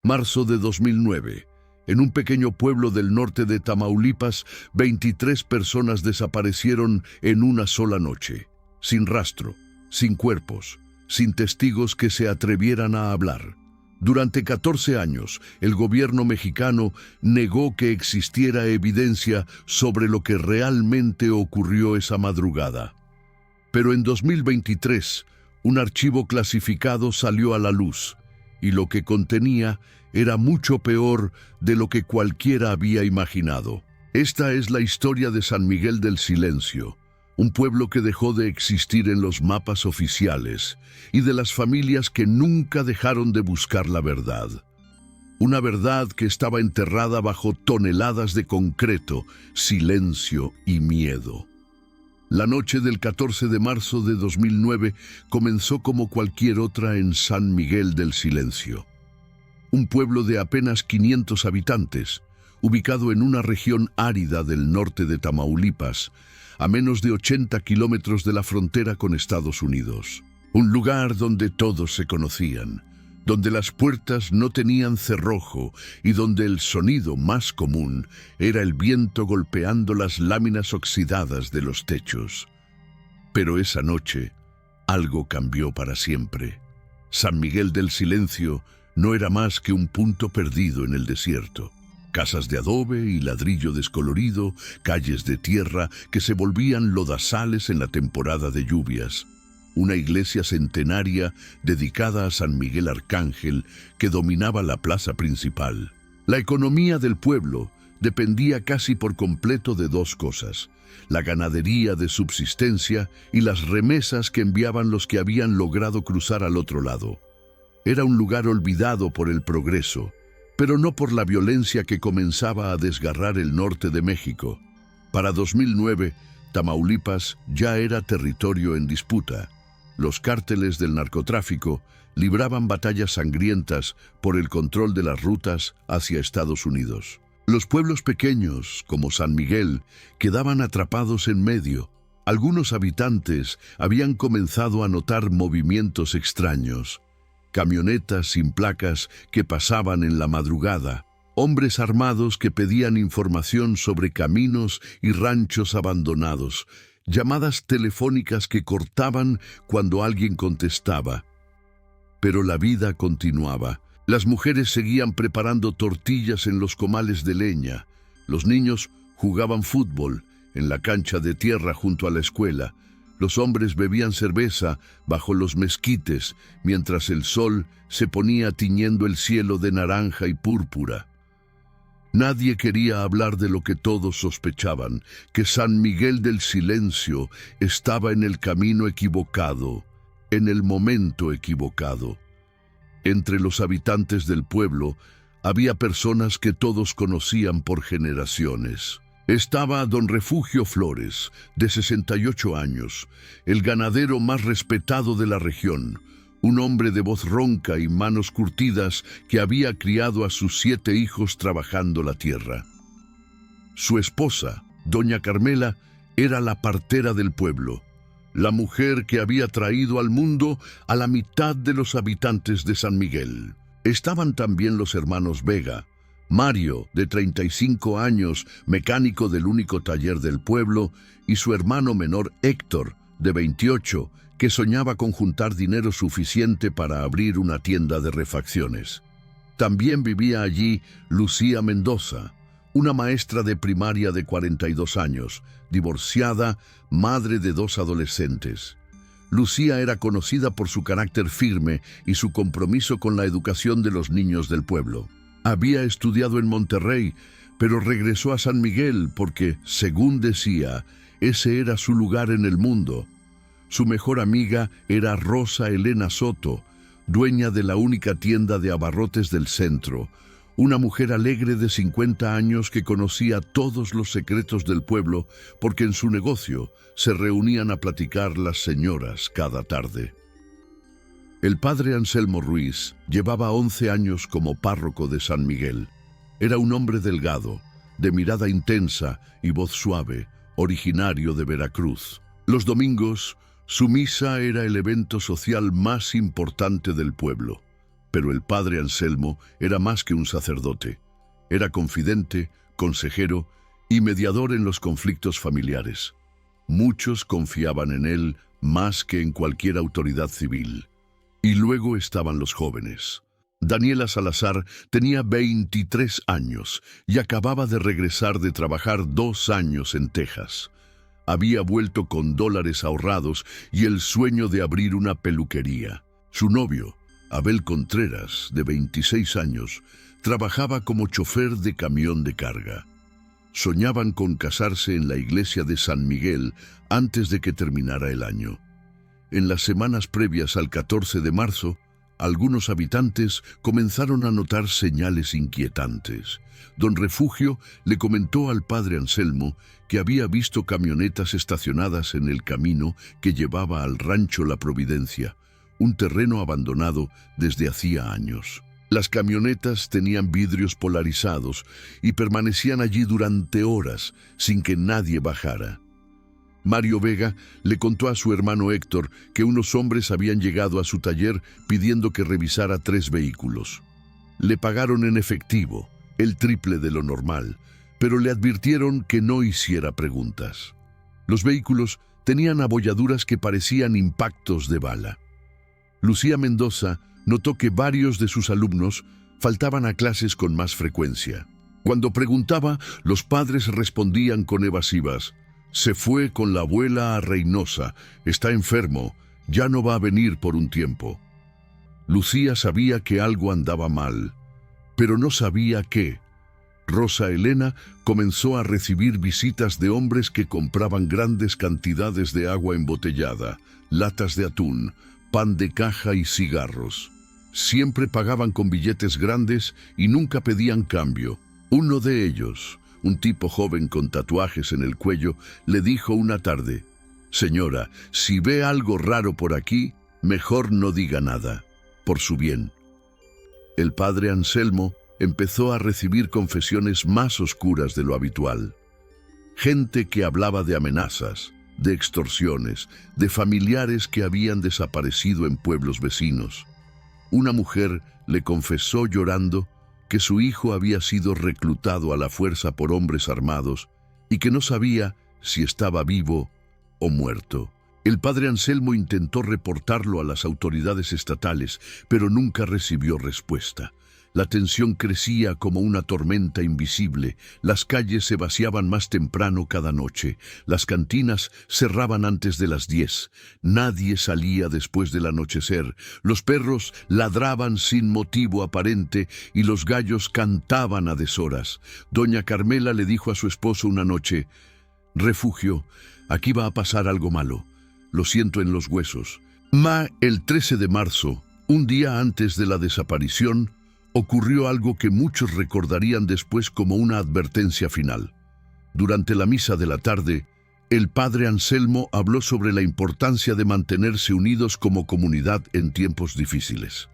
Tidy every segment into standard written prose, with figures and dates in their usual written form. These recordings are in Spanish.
Marzo de 2009. En un pequeño pueblo del norte de Tamaulipas, 23 personas desaparecieron en una sola noche, sin rastro, sin cuerpos, sin testigos que se atrevieran a hablar. Durante 14 años, el gobierno mexicano negó que existiera evidencia sobre lo que realmente ocurrió esa madrugada. Pero en 2023, un archivo clasificado salió a la luz, y lo que contenía era mucho peor de lo que cualquiera había imaginado. Esta es la historia de San Miguel del Silencio, un pueblo que dejó de existir en los mapas oficiales y de las familias que nunca dejaron de buscar la verdad. Una verdad que estaba enterrada bajo toneladas de concreto, silencio y miedo. La noche del 14 de marzo de 2009 comenzó como cualquier otra en San Miguel del Silencio. Un pueblo de apenas 500 habitantes, ubicado en una región árida del norte de Tamaulipas, a menos de 80 kilómetros de la frontera con Estados Unidos. Un lugar donde todos se conocían, donde las puertas no tenían cerrojo y donde el sonido más común era el viento golpeando las láminas oxidadas de los techos. Pero esa noche, algo cambió para siempre. San Miguel del Silencio no era más que un punto perdido en el desierto. Casas de adobe y ladrillo descolorido, calles de tierra que se volvían lodazales en la temporada de lluvias. Una iglesia centenaria dedicada a San Miguel Arcángel que dominaba la plaza principal. La economía del pueblo dependía casi por completo de dos cosas: la ganadería de subsistencia y las remesas que enviaban los que habían logrado cruzar al otro lado. Era un lugar olvidado por el progreso, pero no por la violencia que comenzaba a desgarrar el norte de México. Para 2009, Tamaulipas ya era territorio en disputa. Los cárteles del narcotráfico libraban batallas sangrientas por el control de las rutas hacia Estados Unidos. Los pueblos pequeños, como San Miguel, quedaban atrapados en medio. Algunos habitantes habían comenzado a notar movimientos extraños. Camionetas sin placas que pasaban en la madrugada, hombres armados que pedían información sobre caminos y ranchos abandonados, llamadas telefónicas que cortaban cuando alguien contestaba. Pero la vida continuaba. Las mujeres seguían preparando tortillas en los comales de leña. Los niños jugaban fútbol en la cancha de tierra junto a la escuela. Los hombres bebían cerveza bajo los mezquites, mientras el sol se ponía tiñendo el cielo de naranja y púrpura. Nadie quería hablar de lo que todos sospechaban, que San Miguel del Silencio estaba en el camino equivocado, en el momento equivocado. Entre los habitantes del pueblo había personas que todos conocían por generaciones. Estaba don Refugio Flores, de 68 años, el ganadero más respetado de la región, un hombre de voz ronca y manos curtidas que había criado a sus 7 hijos trabajando la tierra. Su esposa, doña Carmela, era la partera del pueblo, la mujer que había traído al mundo a la mitad de los habitantes de San Miguel. Estaban también los hermanos Vega, Mario, de 35 años, mecánico del único taller del pueblo, y su hermano menor Héctor, de 28, que soñaba con juntar dinero suficiente para abrir una tienda de refacciones. También vivía allí Lucía Mendoza, una maestra de primaria de 42 años, divorciada, madre de 2 adolescentes. Lucía era conocida por su carácter firme y su compromiso con la educación de los niños del pueblo. Había estudiado en Monterrey, pero regresó a San Miguel porque, según decía, ese era su lugar en el mundo. Su mejor amiga era Rosa Elena Soto, dueña de la única tienda de abarrotes del centro, una mujer alegre de 50 años que conocía todos los secretos del pueblo porque en su negocio se reunían a platicar las señoras cada tarde. El padre Anselmo Ruiz llevaba 11 años como párroco de San Miguel. Era un hombre delgado, de mirada intensa y voz suave, originario de Veracruz. Los domingos, su misa era el evento social más importante del pueblo. Pero el padre Anselmo era más que un sacerdote. Era confidente, consejero y mediador en los conflictos familiares. Muchos confiaban en él más que en cualquier autoridad civil. Y luego estaban los jóvenes. Daniela Salazar tenía 23 años y acababa de regresar de trabajar 2 años en Texas. Había vuelto con dólares ahorrados y el sueño de abrir una peluquería. Su novio, Abel Contreras, de 26 años, trabajaba como chofer de camión de carga. Soñaban con casarse en la iglesia de San Miguel antes de que terminara el año. En las semanas previas al 14 de marzo, algunos habitantes comenzaron a notar señales inquietantes. Don Refugio le comentó al padre Anselmo que había visto camionetas estacionadas en el camino que llevaba al rancho La Providencia, un terreno abandonado desde hacía años. Las camionetas tenían vidrios polarizados y permanecían allí durante horas sin que nadie bajara. Mario Vega le contó a su hermano Héctor que unos hombres habían llegado a su taller pidiendo que revisara 3 vehículos. Le pagaron en efectivo, el triple de lo normal, pero le advirtieron que no hiciera preguntas. Los vehículos tenían abolladuras que parecían impactos de bala. Lucía Mendoza notó que varios de sus alumnos faltaban a clases con más frecuencia. Cuando preguntaba, los padres respondían con evasivas: «Se fue con la abuela a Reynosa, está enfermo, ya no va a venir por un tiempo». Lucía sabía que algo andaba mal, pero no sabía qué. Rosa Elena comenzó a recibir visitas de hombres que compraban grandes cantidades de agua embotellada, latas de atún, pan de caja y cigarros. Siempre pagaban con billetes grandes y nunca pedían cambio. Uno de ellos, un tipo joven con tatuajes en el cuello, le dijo una tarde: «Señora, si ve algo raro por aquí, mejor no diga nada, por su bien». El padre Anselmo empezó a recibir confesiones más oscuras de lo habitual. Gente que hablaba de amenazas, de extorsiones, de familiares que habían desaparecido en pueblos vecinos. Una mujer le confesó llorando que su hijo había sido reclutado a la fuerza por hombres armados y que no sabía si estaba vivo o muerto. El padre Anselmo intentó reportarlo a las autoridades estatales, pero nunca recibió respuesta. La tensión crecía como una tormenta invisible. Las calles se vaciaban más temprano cada noche. Las cantinas cerraban antes de las 10. Nadie salía después del anochecer. Los perros ladraban sin motivo aparente y los gallos cantaban a deshoras. Doña Carmela le dijo a su esposo una noche: «Refugio, aquí va a pasar algo malo. Lo siento en los huesos». El 13 de marzo, un día antes de la desaparición, ocurrió algo que muchos recordarían después como una advertencia final. Durante la misa de la tarde, el padre Anselmo habló sobre la importancia de mantenerse unidos como comunidad en tiempos difíciles.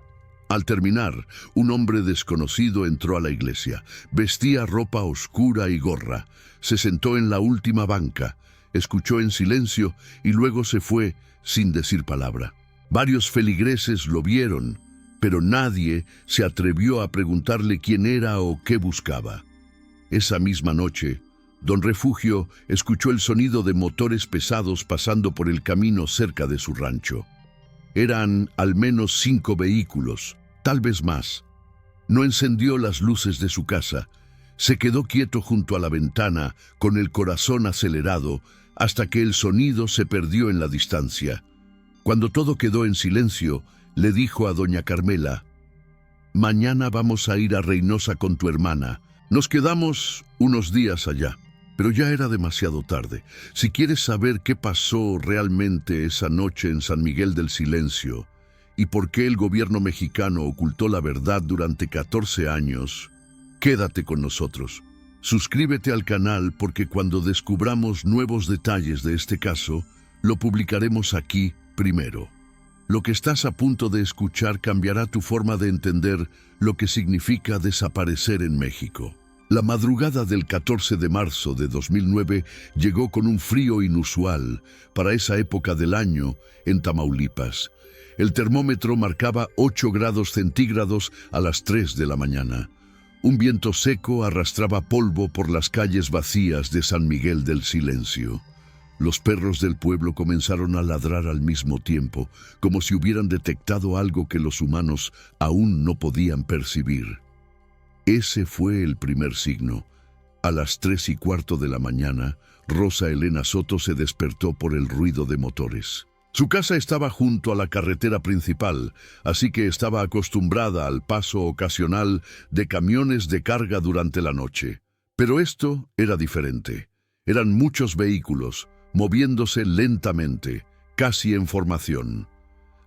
Al terminar, un hombre desconocido entró a la iglesia. Vestía ropa oscura y gorra. Se sentó en la última banca, escuchó en silencio y luego se fue sin decir palabra. Varios feligreses lo vieron, pero nadie se atrevió a preguntarle quién era o qué buscaba. Esa misma noche, don Refugio escuchó el sonido de motores pesados pasando por el camino cerca de su rancho. Eran al menos 5 vehículos, tal vez más. No encendió las luces de su casa. Se quedó quieto junto a la ventana, con el corazón acelerado, hasta que el sonido se perdió en la distancia. Cuando todo quedó en silencio, le dijo a doña Carmela: «Mañana vamos a ir a Reynosa con tu hermana. Nos quedamos unos días allá». Pero ya era demasiado tarde. Si quieres saber qué pasó realmente esa noche en San Miguel del Silencio y por qué el gobierno mexicano ocultó la verdad durante 14 años, quédate con nosotros. Suscríbete al canal porque cuando descubramos nuevos detalles de este caso, lo publicaremos aquí primero. Lo que estás a punto de escuchar cambiará tu forma de entender lo que significa desaparecer en México. La madrugada del 14 de marzo de 2009 llegó con un frío inusual para esa época del año en Tamaulipas. El termómetro marcaba 8 grados centígrados a las 3 de la mañana. Un viento seco arrastraba polvo por las calles vacías de San Miguel del Silencio. Los perros del pueblo comenzaron a ladrar al mismo tiempo, como si hubieran detectado algo que los humanos aún no podían percibir. Ese fue el primer signo. A las 3:15 de la mañana, Rosa Elena Soto se despertó por el ruido de motores. Su casa estaba junto a la carretera principal, así que estaba acostumbrada al paso ocasional de camiones de carga durante la noche. Pero esto era diferente. Eran muchos vehículos, moviéndose lentamente, casi en formación.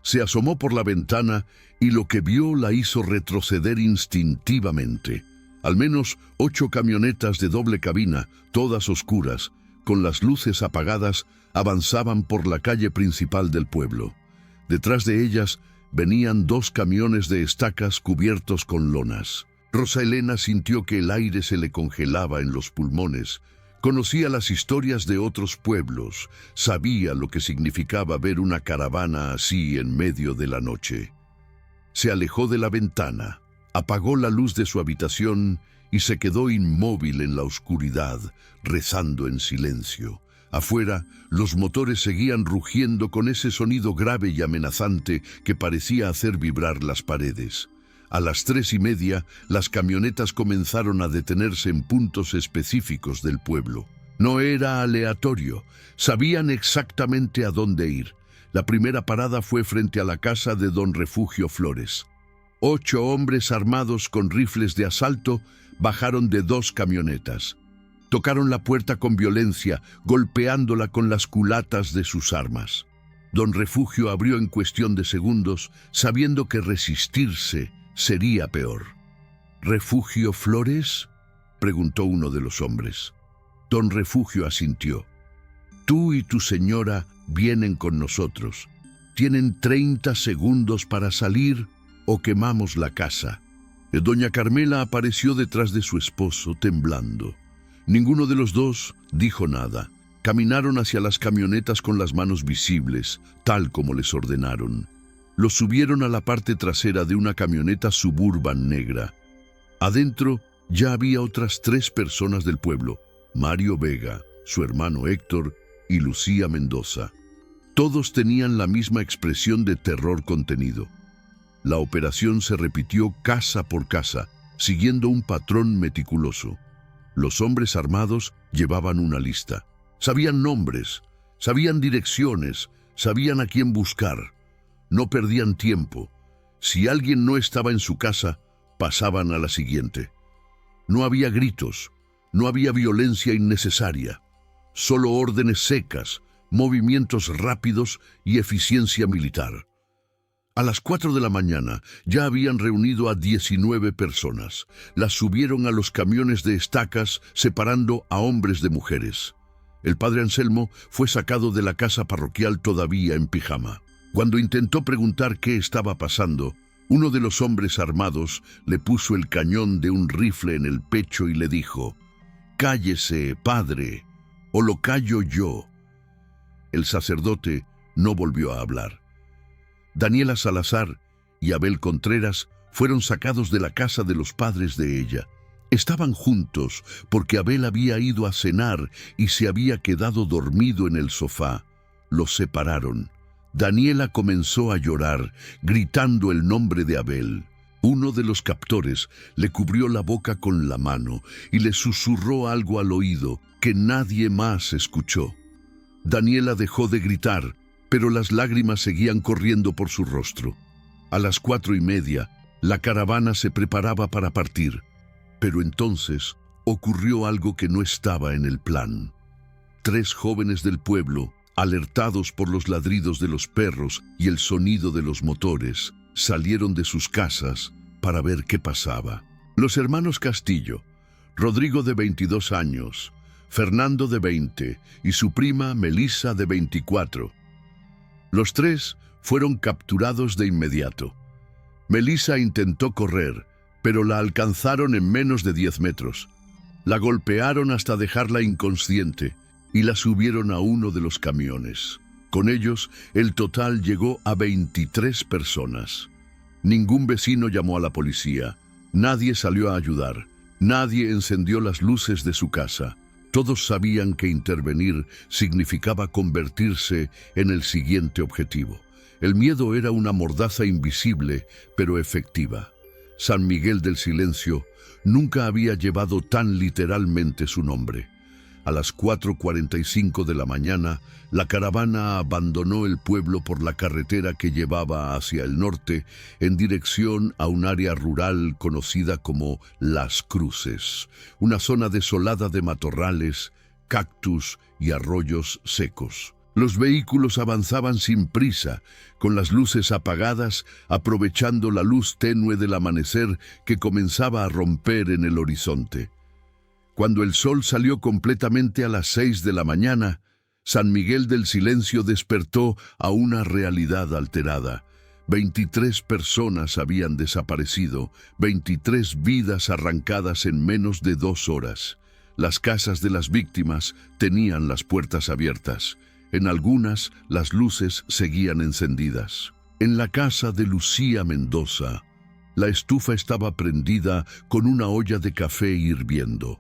Se asomó por la ventana y lo que vio la hizo retroceder instintivamente. Al menos 8 camionetas de doble cabina, todas oscuras, con las luces apagadas, avanzaban por la calle principal del pueblo. Detrás de ellas venían 2 camiones de estacas cubiertos con lonas. Rosa Elena sintió que el aire se le congelaba en los pulmones. Conocía las historias de otros pueblos, sabía lo que significaba ver una caravana así en medio de la noche. Se alejó de la ventana, apagó la luz de su habitación y se quedó inmóvil en la oscuridad, rezando en silencio. Afuera, los motores seguían rugiendo con ese sonido grave y amenazante que parecía hacer vibrar las paredes. A las 3:30, las camionetas comenzaron a detenerse en puntos específicos del pueblo. No era aleatorio, sabían exactamente a dónde ir. La primera parada fue frente a la casa de don Refugio Flores. 8 hombres armados con rifles de asalto bajaron de 2 camionetas. Tocaron la puerta con violencia, golpeándola con las culatas de sus armas. Don Refugio abrió en cuestión de segundos, sabiendo que resistirse sería peor. ¿Refugio Flores?, preguntó uno de los hombres. Don Refugio asintió. Tú y tu señora vienen con nosotros. Tienen 30 segundos para salir o quemamos la casa. Doña Carmela apareció detrás de su esposo, temblando. Ninguno de los dos dijo nada. Caminaron hacia las camionetas con las manos visibles, tal como les ordenaron. Los subieron a la parte trasera de una camioneta Suburban negra. Adentro ya había otras 3 personas del pueblo: Mario Vega, su hermano Héctor y Lucía Mendoza. Todos tenían la misma expresión de terror contenido. La operación se repitió casa por casa, siguiendo un patrón meticuloso. Los hombres armados llevaban una lista. Sabían nombres, sabían direcciones, sabían a quién buscar. No perdían tiempo. Si alguien no estaba en su casa, pasaban a la siguiente. No había gritos, no había violencia innecesaria. Solo órdenes secas, movimientos rápidos y eficiencia militar. A las 4 de la mañana ya habían reunido a 19 personas. Las subieron a los camiones de estacas, separando a hombres de mujeres. El padre Anselmo fue sacado de la casa parroquial todavía en pijama. Cuando intentó preguntar qué estaba pasando, uno de los hombres armados le puso el cañón de un rifle en el pecho y le dijo: «Cállese, padre, o lo callo yo». El sacerdote no volvió a hablar. Daniela Salazar y Abel Contreras fueron sacados de la casa de los padres de ella. Estaban juntos porque Abel había ido a cenar y se había quedado dormido en el sofá. Los separaron. Daniela comenzó a llorar, gritando el nombre de Abel. Uno de los captores le cubrió la boca con la mano y le susurró algo al oído que nadie más escuchó. Daniela dejó de gritar, pero las lágrimas seguían corriendo por su rostro. A las 4:30, la caravana se preparaba para partir, pero entonces ocurrió algo que no estaba en el plan. 3 jóvenes del pueblo, alertados por los ladridos de los perros y el sonido de los motores, salieron de sus casas para ver qué pasaba. Los hermanos Castillo, Rodrigo de 22 años, Fernando de 20 y su prima Melissa de 24. Los 3 fueron capturados de inmediato. Melissa intentó correr, pero la alcanzaron en menos de 10 metros. La golpearon hasta dejarla inconsciente y la subieron a uno de los camiones. Con ellos, el total llegó a 23 personas. Ningún vecino llamó a la policía. Nadie salió a ayudar. Nadie encendió las luces de su casa. Todos sabían que intervenir significaba convertirse en el siguiente objetivo. El miedo era una mordaza invisible, pero efectiva. San Miguel del Silencio nunca había llevado tan literalmente su nombre. A las 4:45 de la mañana, la caravana abandonó el pueblo por la carretera que llevaba hacia el norte en dirección a un área rural conocida como Las Cruces, una zona desolada de matorrales, cactus y arroyos secos. Los vehículos avanzaban sin prisa, con las luces apagadas, aprovechando la luz tenue del amanecer que comenzaba a romper en el horizonte. Cuando el sol salió completamente a las 6 de la mañana, San Miguel del Silencio despertó a una realidad alterada. 23 personas habían desaparecido, 23 vidas arrancadas en menos de 2 horas. Las casas de las víctimas tenían las puertas abiertas. En algunas, las luces seguían encendidas. En la casa de Lucía Mendoza, la estufa estaba prendida con una olla de café hirviendo.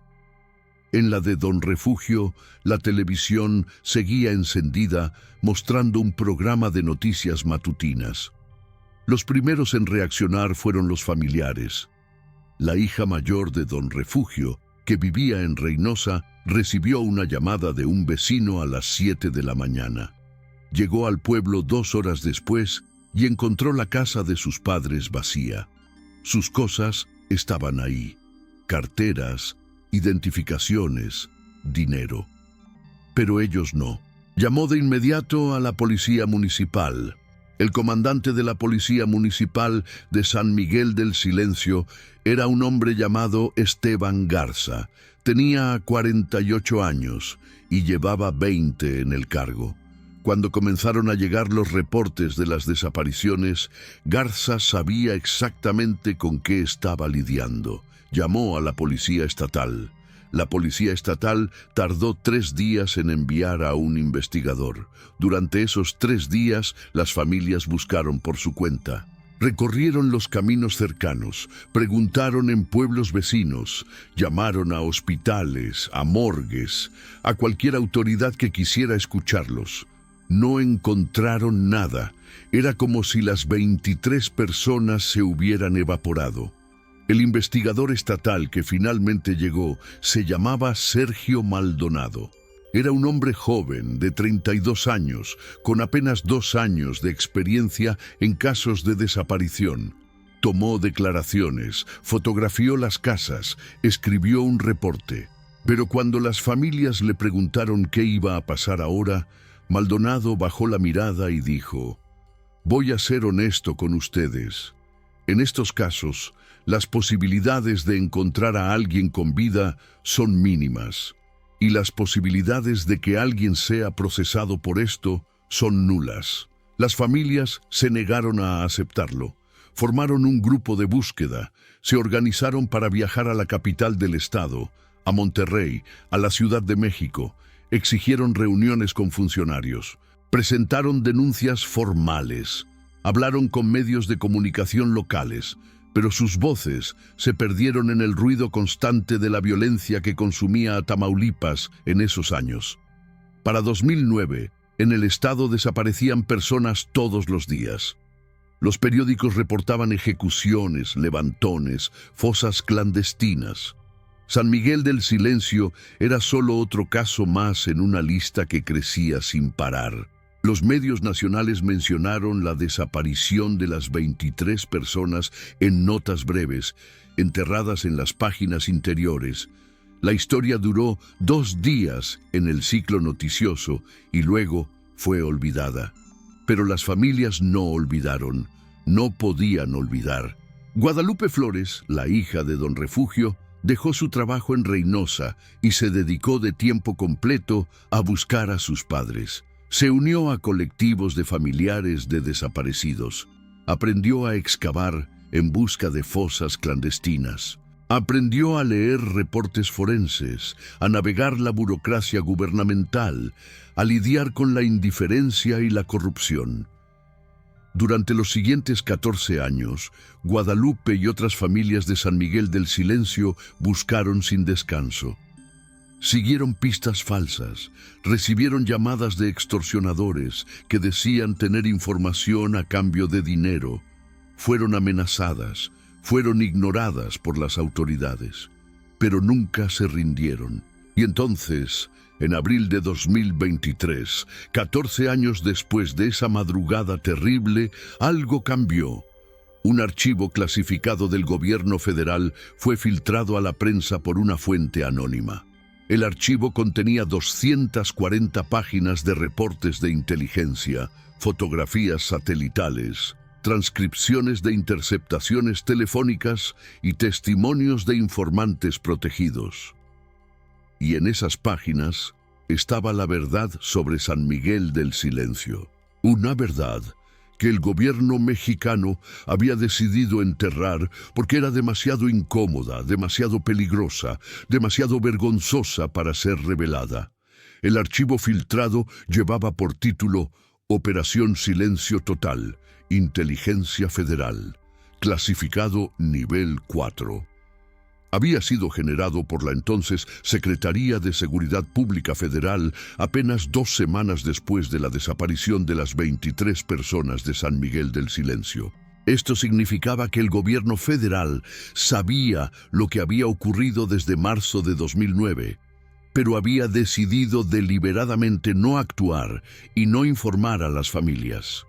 En la de Don Refugio, la televisión seguía encendida, mostrando un programa de noticias matutinas. Los primeros en reaccionar fueron los familiares. La hija mayor de Don Refugio, que vivía en Reynosa, recibió una llamada de un vecino a las 7 de la mañana. Llegó al pueblo 2 horas después y encontró la casa de sus padres vacía. Sus cosas estaban ahí: carteras, identificaciones, dinero. Pero ellos no. Llamó de inmediato a la policía municipal. El comandante de la policía municipal de San Miguel del Silencio era un hombre llamado Esteban Garza. Tenía 48 años y llevaba 20 en el cargo. Cuando comenzaron a llegar los reportes de las desapariciones, Garza sabía exactamente con qué estaba lidiando. Llamó a la policía estatal. La policía estatal tardó 3 días en enviar a un investigador. Durante esos 3 días, las familias buscaron por su cuenta. Recorrieron los caminos cercanos, preguntaron en pueblos vecinos, llamaron a hospitales, a morgues, a cualquier autoridad que quisiera escucharlos. No encontraron nada. Era como si las 23 personas se hubieran evaporado. El investigador estatal que finalmente llegó se llamaba Sergio Maldonado. Era un hombre joven, de 32 años, con apenas 2 años de experiencia en casos de desaparición. Tomó declaraciones, fotografió las casas, escribió un reporte. Pero cuando las familias le preguntaron qué iba a pasar ahora, Maldonado bajó la mirada y dijo: «Voy a ser honesto con ustedes. En estos casos, las posibilidades de encontrar a alguien con vida son mínimas, y las posibilidades de que alguien sea procesado por esto son nulas». Las familias se negaron a aceptarlo. Formaron un grupo de búsqueda, se organizaron para viajar a la capital del estado, a Monterrey, a la Ciudad de México. Exigieron reuniones con funcionarios, presentaron denuncias formales, hablaron con medios de comunicación locales, pero sus voces se perdieron en el ruido constante de la violencia que consumía a Tamaulipas en esos años. Para 2009, en el estado desaparecían personas todos los días. Los periódicos reportaban ejecuciones, levantones, fosas clandestinas. San Miguel del Silencio era solo otro caso más en una lista que crecía sin parar. Los medios nacionales mencionaron la desaparición de las 23 personas en notas breves, enterradas en las páginas interiores. La historia duró 2 días en el ciclo noticioso y luego fue olvidada. Pero las familias no olvidaron, no podían olvidar. Guadalupe Flores, la hija de Don Refugio, dejó su trabajo en Reynosa y se dedicó de tiempo completo a buscar a sus padres. Se unió a colectivos de familiares de desaparecidos. Aprendió a excavar en busca de fosas clandestinas. Aprendió a leer reportes forenses, a navegar la burocracia gubernamental, a lidiar con la indiferencia y la corrupción. Durante los siguientes 14 años, Guadalupe y otras familias de San Miguel del Silencio buscaron sin descanso. Siguieron pistas falsas, recibieron llamadas de extorsionadores que decían tener información a cambio de dinero. Fueron amenazadas, fueron ignoradas por las autoridades, pero nunca se rindieron. Y entonces, en abril de 2023, 14 años después de esa madrugada terrible, algo cambió. Un archivo clasificado del gobierno federal fue filtrado a la prensa por una fuente anónima. El archivo contenía 240 páginas de reportes de inteligencia, fotografías satelitales, transcripciones de interceptaciones telefónicas y testimonios de informantes protegidos. Y en esas páginas estaba la verdad sobre San Miguel del Silencio. Una verdad que el gobierno mexicano había decidido enterrar porque era demasiado incómoda, demasiado peligrosa, demasiado vergonzosa para ser revelada. El archivo filtrado llevaba por título Operación Silencio Total, Inteligencia Federal, clasificado nivel 4. Había sido generado por la entonces Secretaría de Seguridad Pública Federal apenas 2 semanas después de la desaparición de las 23 personas de San Miguel del Silencio. Esto significaba que el gobierno federal sabía lo que había ocurrido desde marzo de 2009, pero había decidido deliberadamente no actuar y no informar a las familias.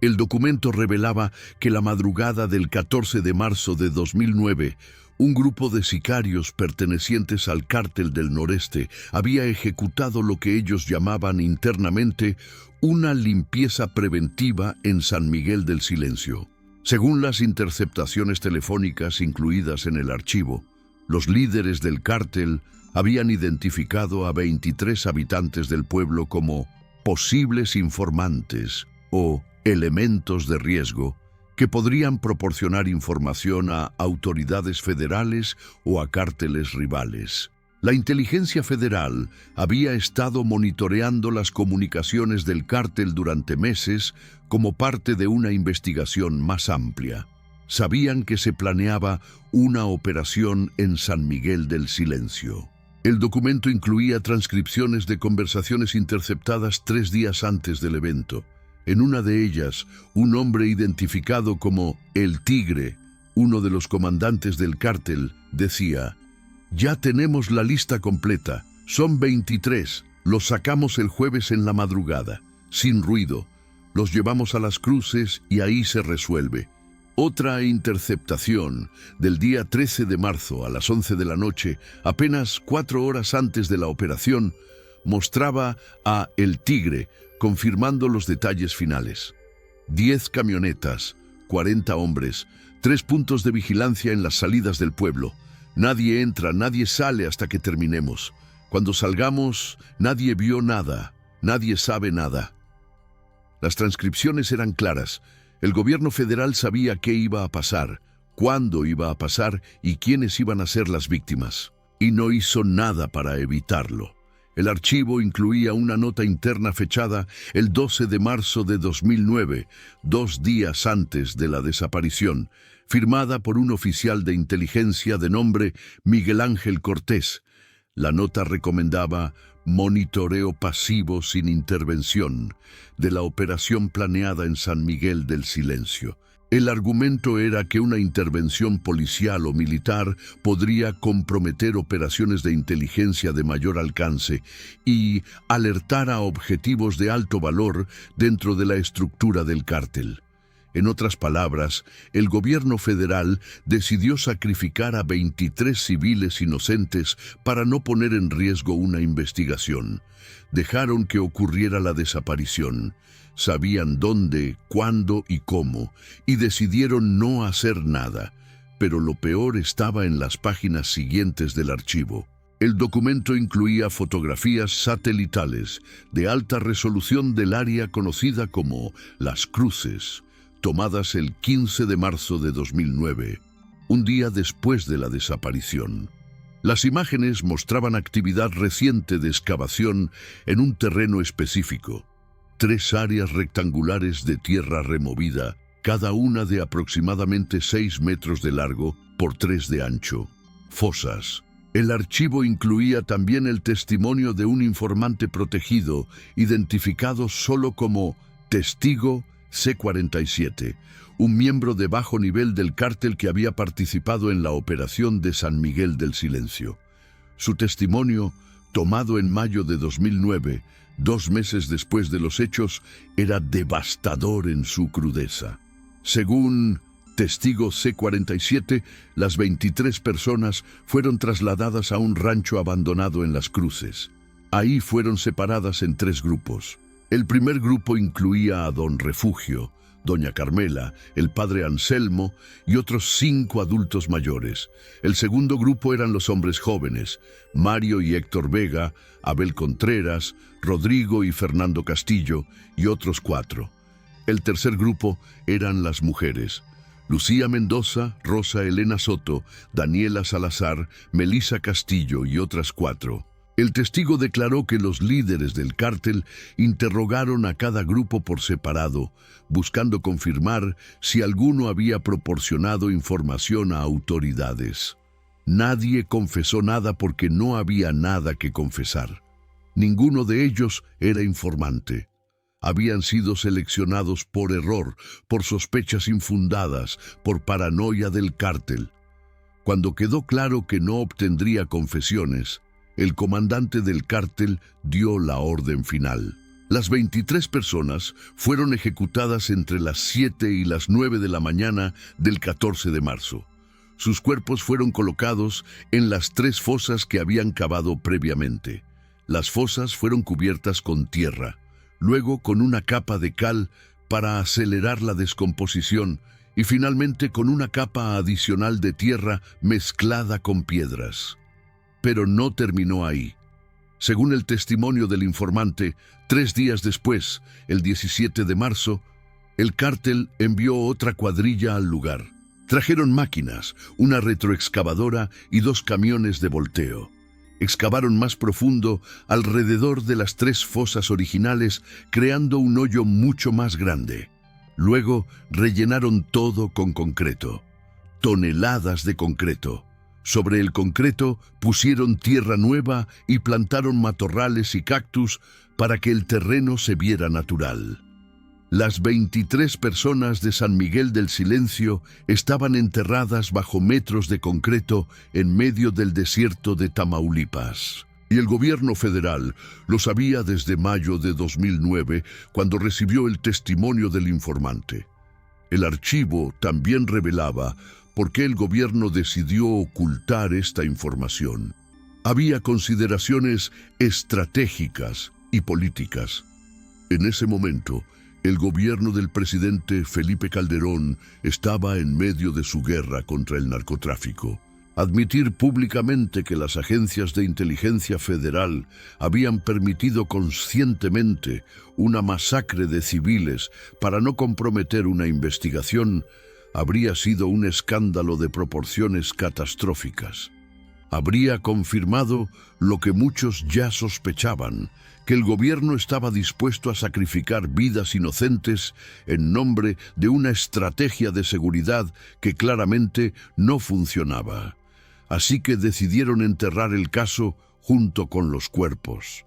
El documento revelaba que la madrugada del 14 de marzo de 2009, un grupo de sicarios pertenecientes al Cártel del Noreste había ejecutado lo que ellos llamaban internamente una limpieza preventiva en San Miguel del Silencio. Según las interceptaciones telefónicas incluidas en el archivo, los líderes del cártel habían identificado a 23 habitantes del pueblo como posibles informantes o elementos de riesgo que podrían proporcionar información a autoridades federales o a cárteles rivales. La inteligencia federal había estado monitoreando las comunicaciones del cártel durante meses como parte de una investigación más amplia. Sabían que se planeaba una operación en San Miguel del Silencio. El documento incluía transcripciones de conversaciones interceptadas 3 días antes del evento. En una de ellas, un hombre identificado como El Tigre, uno de los comandantes del cártel, decía: «Ya tenemos la lista completa, son 23, los sacamos el jueves en la madrugada, sin ruido, los llevamos a las cruces y ahí se resuelve». Otra interceptación del día 13 de marzo a las 11 de la noche, apenas 4 horas antes de la operación, mostraba a El Tigre confirmando los detalles finales. 10 camionetas, 40 hombres, 3 puntos de vigilancia en las salidas del pueblo. Nadie entra, nadie sale hasta que terminemos. Cuando salgamos, nadie vio nada, nadie sabe nada. Las transcripciones eran claras. El gobierno federal sabía qué iba a pasar, cuándo iba a pasar y quiénes iban a ser las víctimas. Y no hizo nada para evitarlo. El archivo incluía una nota interna fechada el 12 de marzo de 2009, 2 días antes de la desaparición, firmada por un oficial de inteligencia de nombre Miguel Ángel Cortés. La nota recomendaba monitoreo pasivo sin intervención de la operación planeada en San Miguel del Silencio. El argumento era que una intervención policial o militar podría comprometer operaciones de inteligencia de mayor alcance y alertar a objetivos de alto valor dentro de la estructura del cártel. En otras palabras, el gobierno federal decidió sacrificar a 23 civiles inocentes para no poner en riesgo una investigación. Dejaron que ocurriera la desaparición. Sabían dónde, cuándo y cómo, y decidieron no hacer nada. Pero lo peor estaba en las páginas siguientes del archivo. El documento incluía fotografías satelitales de alta resolución del área conocida como Las Cruces, tomadas el 15 de marzo de 2009. un día después de la desaparición. Las imágenes mostraban actividad reciente de excavación en un terreno específico. 3 áreas rectangulares de tierra removida, cada una de aproximadamente 6 metros de largo por 3 de ancho. Fosas. El archivo incluía también el testimonio de un informante protegido, identificado solo como Testigo C-47, un miembro de bajo nivel del cártel que había participado en la operación de San Miguel del Silencio. Su testimonio, tomado en mayo de 2009, 2 meses después de los hechos, era devastador en su crudeza. Según Testigo C-47, las 23 personas fueron trasladadas a un rancho abandonado en Las Cruces. Ahí fueron separadas en 3 grupos. El primer grupo incluía a Don Refugio, Doña Carmela, el padre Anselmo y otros 5 adultos mayores. El segundo grupo eran los hombres jóvenes, Mario y Héctor Vega, Abel Contreras, Rodrigo y Fernando Castillo y otros 4. El tercer grupo eran las mujeres, Lucía Mendoza, Rosa Elena Soto, Daniela Salazar, Melisa Castillo y otras 4. El testigo declaró que los líderes del cártel interrogaron a cada grupo por separado, buscando confirmar si alguno había proporcionado información a autoridades. Nadie confesó nada porque no había nada que confesar. Ninguno de ellos era informante. Habían sido seleccionados por error, por sospechas infundadas, por paranoia del cártel. Cuando quedó claro que no obtendría confesiones, el comandante del cártel dio la orden final. Las 23 personas fueron ejecutadas entre las 7 y las 9 de la mañana del 14 de marzo. Sus cuerpos fueron colocados en las 3 fosas que habían cavado previamente. Las fosas fueron cubiertas con tierra, luego con una capa de cal para acelerar la descomposición y finalmente con una capa adicional de tierra mezclada con piedras. Pero no terminó ahí. Según el testimonio del informante, 3 días después, el 17 de marzo, el cártel envió otra cuadrilla al lugar. Trajeron máquinas, una retroexcavadora y 2 camiones de volteo. Excavaron más profundo alrededor de las 3 fosas originales, creando un hoyo mucho más grande. Luego rellenaron todo con concreto. Toneladas de concreto. Sobre el concreto pusieron tierra nueva y plantaron matorrales y cactus para que el terreno se viera natural. Las 23 personas de San Miguel del Silencio estaban enterradas bajo metros de concreto en medio del desierto de Tamaulipas. Y el gobierno federal lo sabía desde mayo de 2009, cuando recibió el testimonio del informante. El archivo también revelaba por qué el gobierno decidió ocultar esta información. Había consideraciones estratégicas y políticas. En ese momento, el gobierno del presidente Felipe Calderón estaba en medio de su guerra contra el narcotráfico. Admitir públicamente que las agencias de inteligencia federal habían permitido conscientemente una masacre de civiles para no comprometer una investigación habría sido un escándalo de proporciones catastróficas. Habría confirmado lo que muchos ya sospechaban, que el gobierno estaba dispuesto a sacrificar vidas inocentes en nombre de una estrategia de seguridad que claramente no funcionaba. Así que decidieron enterrar el caso junto con los cuerpos.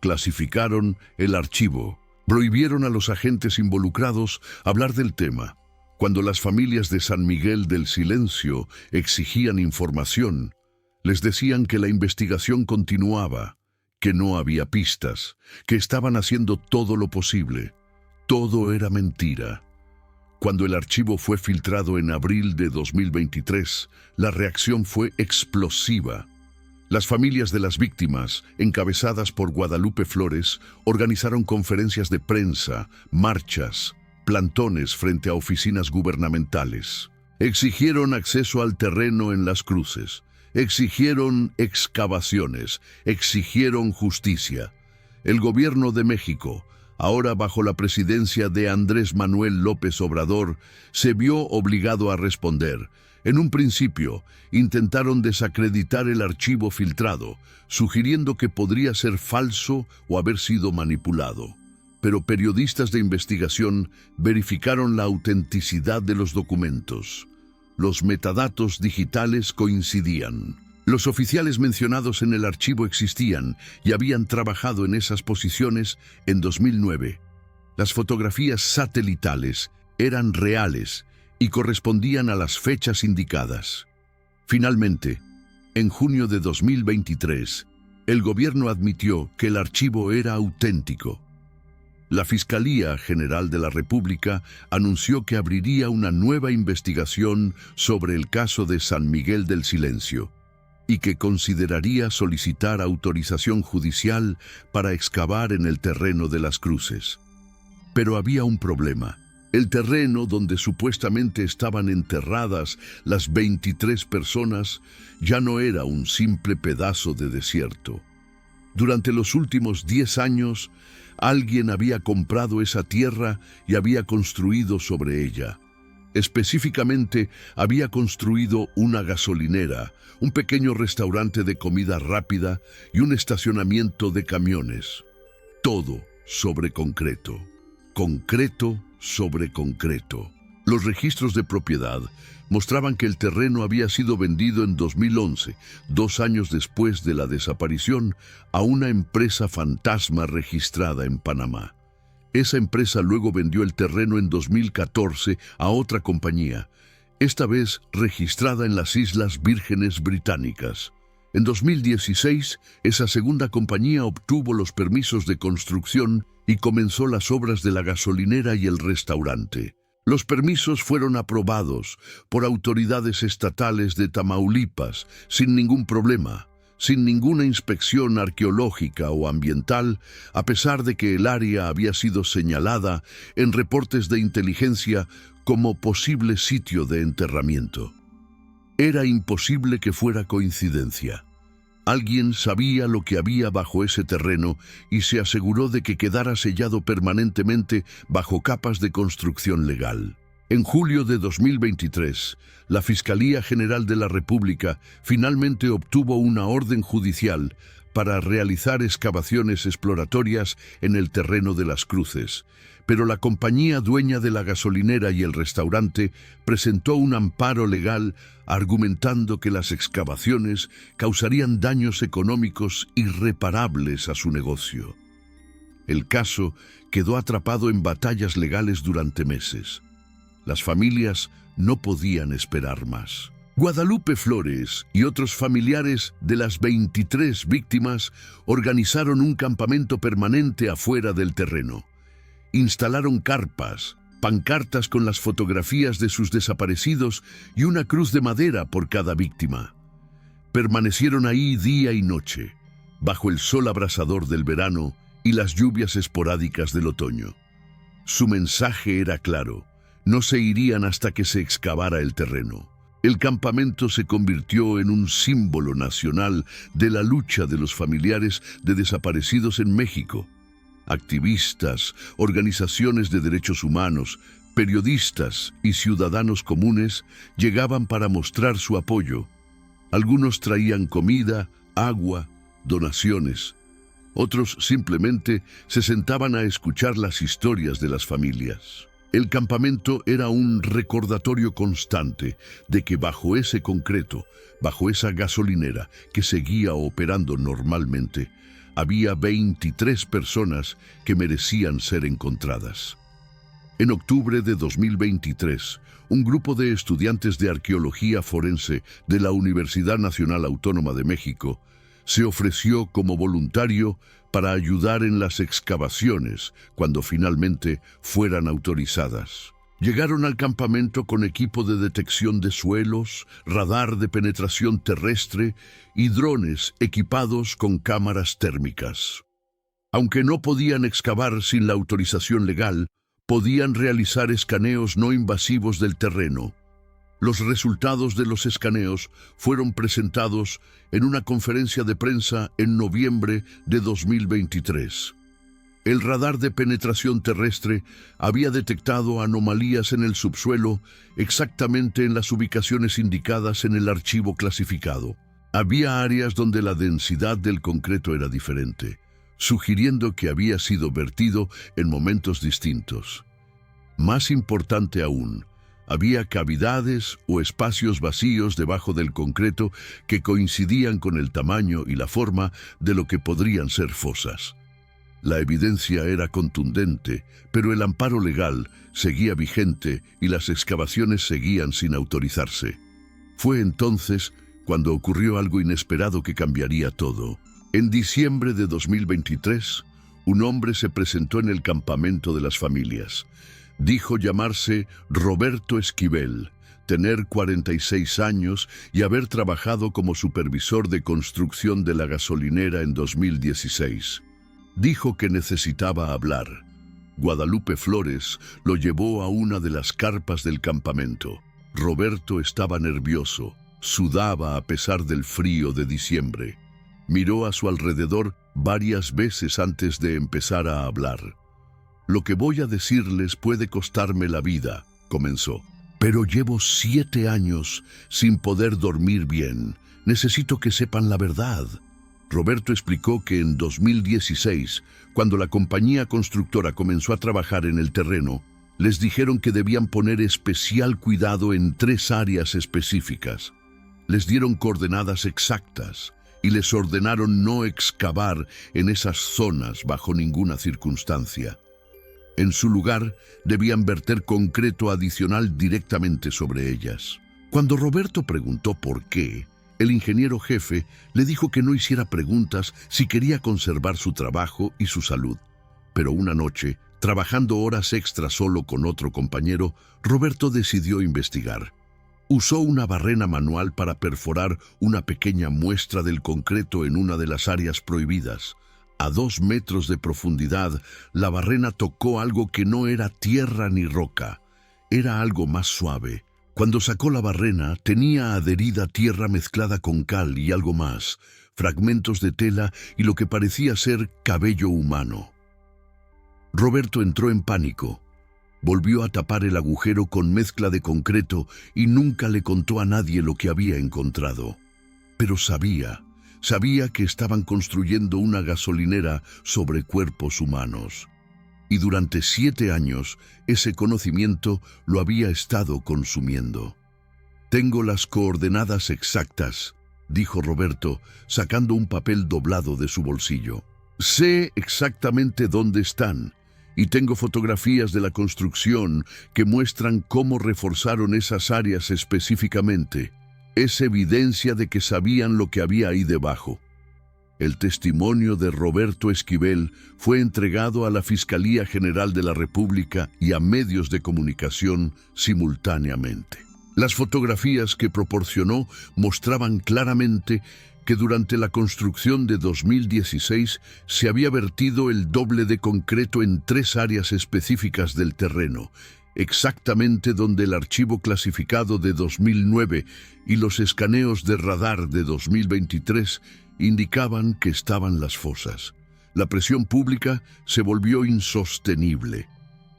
Clasificaron el archivo, prohibieron a los agentes involucrados hablar del tema. Cuando las familias de San Miguel del Silencio exigían información, les decían que la investigación continuaba, que no había pistas, que estaban haciendo todo lo posible. Todo era mentira. Cuando el archivo fue filtrado en abril de 2023, la reacción fue explosiva. Las familias de las víctimas, encabezadas por Guadalupe Flores, organizaron conferencias de prensa, marchas, plantones frente a oficinas gubernamentales. Exigieron acceso al terreno en Las Cruces. Exigieron excavaciones, exigieron justicia. El gobierno de México, ahora bajo la presidencia de Andrés Manuel López Obrador, se vio obligado a responder. En un principio, intentaron desacreditar el archivo filtrado, sugiriendo que podría ser falso o haber sido manipulado. Pero periodistas de investigación verificaron la autenticidad de los documentos. Los metadatos digitales coincidían. Los oficiales mencionados en el archivo existían y habían trabajado en esas posiciones en 2009. Las fotografías satelitales eran reales y correspondían a las fechas indicadas. Finalmente, en junio de 2023, el gobierno admitió que el archivo era auténtico. La Fiscalía General de la República anunció que abriría una nueva investigación sobre el caso de San Miguel del Silencio y que consideraría solicitar autorización judicial para excavar en el terreno de las cruces. Pero había un problema. El terreno donde supuestamente estaban enterradas las 23 personas ya no era un simple pedazo de desierto. Durante los últimos 10 años, alguien había comprado esa tierra y había construido sobre ella. Específicamente, había construido una gasolinera, un pequeño restaurante de comida rápida y un estacionamiento de camiones. Todo sobre concreto. Concreto sobre concreto. Los registros de propiedad mostraban que el terreno había sido vendido en 2011, 2 años después de la desaparición, a una empresa fantasma registrada en Panamá. Esa empresa luego vendió el terreno en 2014 a otra compañía, esta vez registrada en las Islas Vírgenes Británicas. En 2016, esa segunda compañía obtuvo los permisos de construcción y comenzó las obras de la gasolinera y el restaurante. Los permisos fueron aprobados por autoridades estatales de Tamaulipas sin ningún problema, sin ninguna inspección arqueológica o ambiental, a pesar de que el área había sido señalada en reportes de inteligencia como posible sitio de enterramiento. Era imposible que fuera coincidencia. Alguien sabía lo que había bajo ese terreno y se aseguró de que quedara sellado permanentemente bajo capas de construcción legal. En julio de 2023, la Fiscalía General de la República finalmente obtuvo una orden judicial para realizar excavaciones exploratorias en el terreno de las cruces, pero la compañía dueña de la gasolinera y el restaurante presentó un amparo legal argumentando que las excavaciones causarían daños económicos irreparables a su negocio. El caso quedó atrapado en batallas legales durante meses. Las familias no podían esperar más. Guadalupe Flores y otros familiares de las 23 víctimas organizaron un campamento permanente afuera del terreno. Instalaron carpas, pancartas con las fotografías de sus desaparecidos y una cruz de madera por cada víctima. Permanecieron ahí día y noche, bajo el sol abrasador del verano y las lluvias esporádicas del otoño. Su mensaje era claro: no se irían hasta que se excavara el terreno. El campamento se convirtió en un símbolo nacional de la lucha de los familiares de desaparecidos en México. Activistas, organizaciones de derechos humanos, periodistas y ciudadanos comunes llegaban para mostrar su apoyo. Algunos traían comida, agua, donaciones. Otros simplemente se sentaban a escuchar las historias de las familias. El campamento era un recordatorio constante de que bajo ese concreto, bajo esa gasolinera que seguía operando normalmente, había 23 personas que merecían ser encontradas. En octubre de 2023, un grupo de estudiantes de arqueología forense de la Universidad Nacional Autónoma de México se ofreció como voluntario para ayudar en las excavaciones cuando finalmente fueran autorizadas. Llegaron al campamento con equipo de detección de suelos, radar de penetración terrestre y drones equipados con cámaras térmicas. Aunque no podían excavar sin la autorización legal, podían realizar escaneos no invasivos del terreno. Los resultados de los escaneos fueron presentados en una conferencia de prensa en noviembre de 2023. El radar de penetración terrestre había detectado anomalías en el subsuelo exactamente en las ubicaciones indicadas en el archivo clasificado. Había áreas donde la densidad del concreto era diferente, sugiriendo que había sido vertido en momentos distintos. Más importante aún, había cavidades o espacios vacíos debajo del concreto que coincidían con el tamaño y la forma de lo que podrían ser fosas. La evidencia era contundente, pero el amparo legal seguía vigente y las excavaciones seguían sin autorizarse. Fue entonces cuando ocurrió algo inesperado que cambiaría todo. En diciembre de 2023, un hombre se presentó en el campamento de las familias. Dijo llamarse Roberto Esquivel, tener 46 años y haber trabajado como supervisor de construcción de la gasolinera en 2016. Dijo que necesitaba hablar. Guadalupe Flores lo llevó a una de las carpas del campamento. Roberto estaba nervioso, sudaba a pesar del frío de diciembre. Miró a su alrededor varias veces antes de empezar a hablar. «Lo que voy a decirles puede costarme la vida», comenzó. «Pero llevo 7 años sin poder dormir bien. Necesito que sepan la verdad». Roberto explicó que en 2016, cuando la compañía constructora comenzó a trabajar en el terreno, les dijeron que debían poner especial cuidado en 3 áreas específicas. Les dieron coordenadas exactas y les ordenaron no excavar en esas zonas bajo ninguna circunstancia. En su lugar, debían verter concreto adicional directamente sobre ellas. Cuando Roberto preguntó por qué, el ingeniero jefe le dijo que no hiciera preguntas si quería conservar su trabajo y su salud. Pero una noche, trabajando horas extras solo con otro compañero, Roberto decidió investigar. Usó una barrena manual para perforar una pequeña muestra del concreto en una de las áreas prohibidas. A 2 metros de profundidad, la barrena tocó algo que no era tierra ni roca. Era algo más suave. Cuando sacó la barrena, tenía adherida tierra mezclada con cal y algo más, fragmentos de tela y lo que parecía ser cabello humano. Roberto entró en pánico. Volvió a tapar el agujero con mezcla de concreto y nunca le contó a nadie lo que había encontrado. Pero sabía que estaban construyendo una gasolinera sobre cuerpos humanos. Y durante 7 años, ese conocimiento lo había estado consumiendo. «Tengo las coordenadas exactas», dijo Roberto, sacando un papel doblado de su bolsillo. «Sé exactamente dónde están, y tengo fotografías de la construcción que muestran cómo reforzaron esas áreas específicamente. Es evidencia de que sabían lo que había ahí debajo». El testimonio de Roberto Esquivel fue entregado a la Fiscalía General de la República y a medios de comunicación simultáneamente. Las fotografías que proporcionó mostraban claramente que durante la construcción de 2016 se había vertido el doble de concreto en 3 áreas específicas del terreno, exactamente donde el archivo clasificado de 2009 y los escaneos de radar de 2023 indicaban que estaban las fosas. La presión pública se volvió insostenible.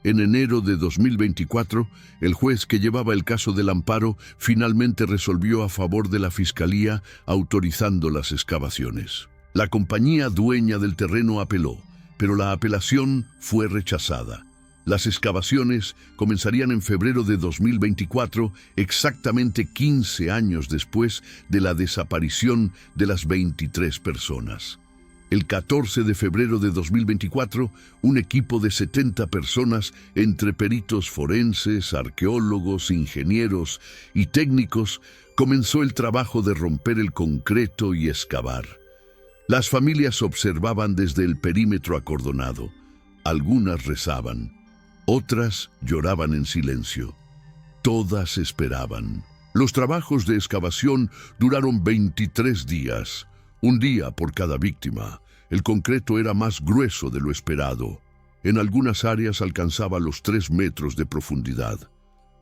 En enero de 2024, el juez que llevaba el caso del amparo finalmente resolvió a favor de la Fiscalía, autorizando las excavaciones. La compañía dueña del terreno apeló, pero la apelación fue rechazada. Las excavaciones comenzarían en febrero de 2024, exactamente 15 años después de la desaparición de las 23 personas. El 14 de febrero de 2024, un equipo de 70 personas, entre peritos forenses, arqueólogos, ingenieros y técnicos, comenzó el trabajo de romper el concreto y excavar. Las familias observaban desde el perímetro acordonado. Algunas rezaban. Otras lloraban en silencio. Todas esperaban. Los trabajos de excavación duraron 23 días, un día por cada víctima. El concreto era más grueso de lo esperado. En algunas áreas alcanzaba los 3 metros de profundidad.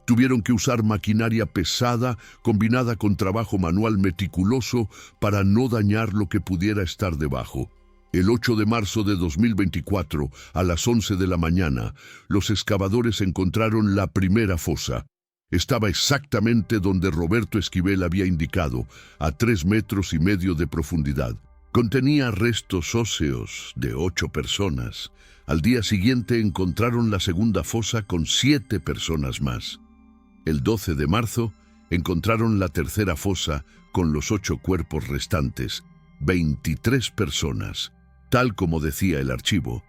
Tuvieron que usar maquinaria pesada combinada con trabajo manual meticuloso para no dañar lo que pudiera estar debajo. El 8 de marzo de 2024, a las 11 de la mañana, los excavadores encontraron la primera fosa. Estaba exactamente donde Roberto Esquivel había indicado, a 3,5 metros de profundidad. Contenía restos óseos de 8 personas. Al día siguiente encontraron la segunda fosa con 7 personas más. El 12 de marzo encontraron la tercera fosa con los 8 cuerpos restantes, 23 personas, tal como decía el archivo,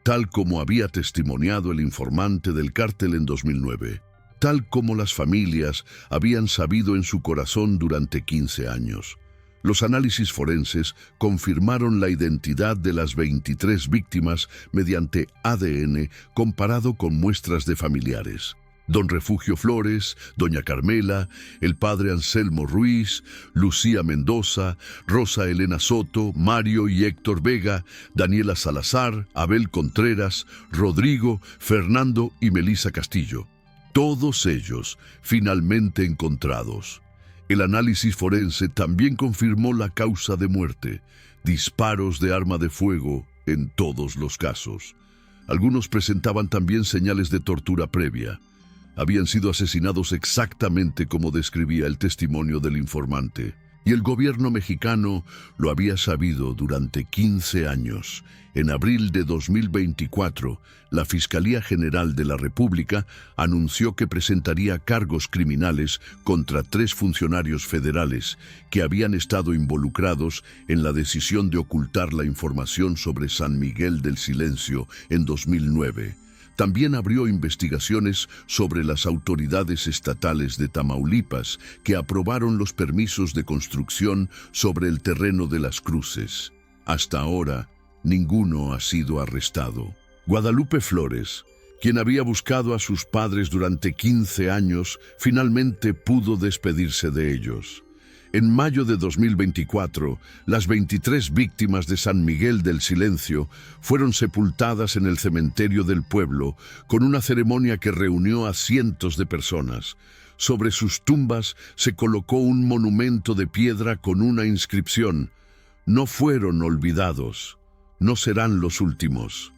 tal como había testimoniado el informante del cártel en 2009, tal como las familias habían sabido en su corazón durante 15 años. Los análisis forenses confirmaron la identidad de las 23 víctimas mediante ADN comparado con muestras de familiares. Don Refugio Flores, Doña Carmela, el padre Anselmo Ruiz, Lucía Mendoza, Rosa Elena Soto, Mario y Héctor Vega, Daniela Salazar, Abel Contreras, Rodrigo, Fernando y Melissa Castillo. Todos ellos finalmente encontrados. El análisis forense también confirmó la causa de muerte, disparos de arma de fuego en todos los casos. Algunos presentaban también señales de tortura previa. Habían sido asesinados exactamente como describía el testimonio del informante. Y el gobierno mexicano lo había sabido durante 15 años. En abril de 2024, la Fiscalía General de la República anunció que presentaría cargos criminales contra 3 funcionarios federales que habían estado involucrados en la decisión de ocultar la información sobre San Miguel del Silencio en 2009. También abrió investigaciones sobre las autoridades estatales de Tamaulipas que aprobaron los permisos de construcción sobre el terreno de las cruces. Hasta ahora, ninguno ha sido arrestado. Guadalupe Flores, quien había buscado a sus padres durante 15 años, finalmente pudo despedirse de ellos. En mayo de 2024, las 23 víctimas de San Miguel del Silencio fueron sepultadas en el cementerio del pueblo con una ceremonia que reunió a cientos de personas. Sobre sus tumbas se colocó un monumento de piedra con una inscripción: "No fueron olvidados, no serán los últimos".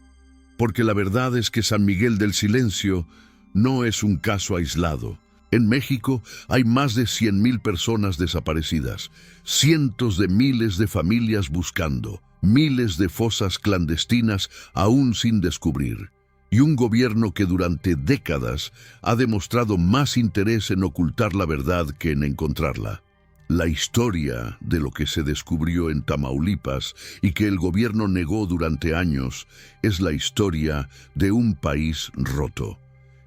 Porque la verdad es que San Miguel del Silencio no es un caso aislado. En México hay más de 100,000 personas desaparecidas, cientos de miles de familias buscando, miles de fosas clandestinas aún sin descubrir, y un gobierno que durante décadas ha demostrado más interés en ocultar la verdad que en encontrarla. La historia de lo que se descubrió en Tamaulipas y que el gobierno negó durante años es la historia de un país roto.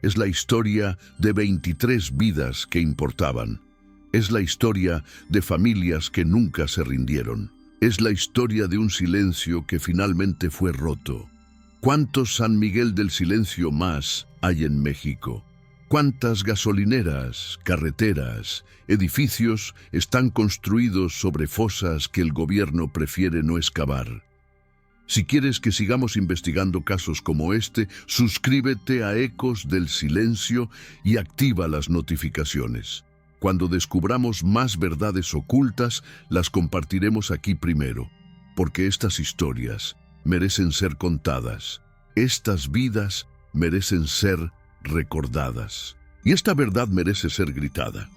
Es la historia de 23 vidas que importaban. Es la historia de familias que nunca se rindieron. Es la historia de un silencio que finalmente fue roto. ¿Cuántos San Miguel del Silencio más hay en México? ¿Cuántas gasolineras, carreteras, edificios están construidos sobre fosas que el gobierno prefiere no excavar? Si quieres que sigamos investigando casos como este, suscríbete a Ecos del Silencio y activa las notificaciones. Cuando descubramos más verdades ocultas, las compartiremos aquí primero, porque estas historias merecen ser contadas. Estas vidas merecen ser recordadas. Y esta verdad merece ser gritada.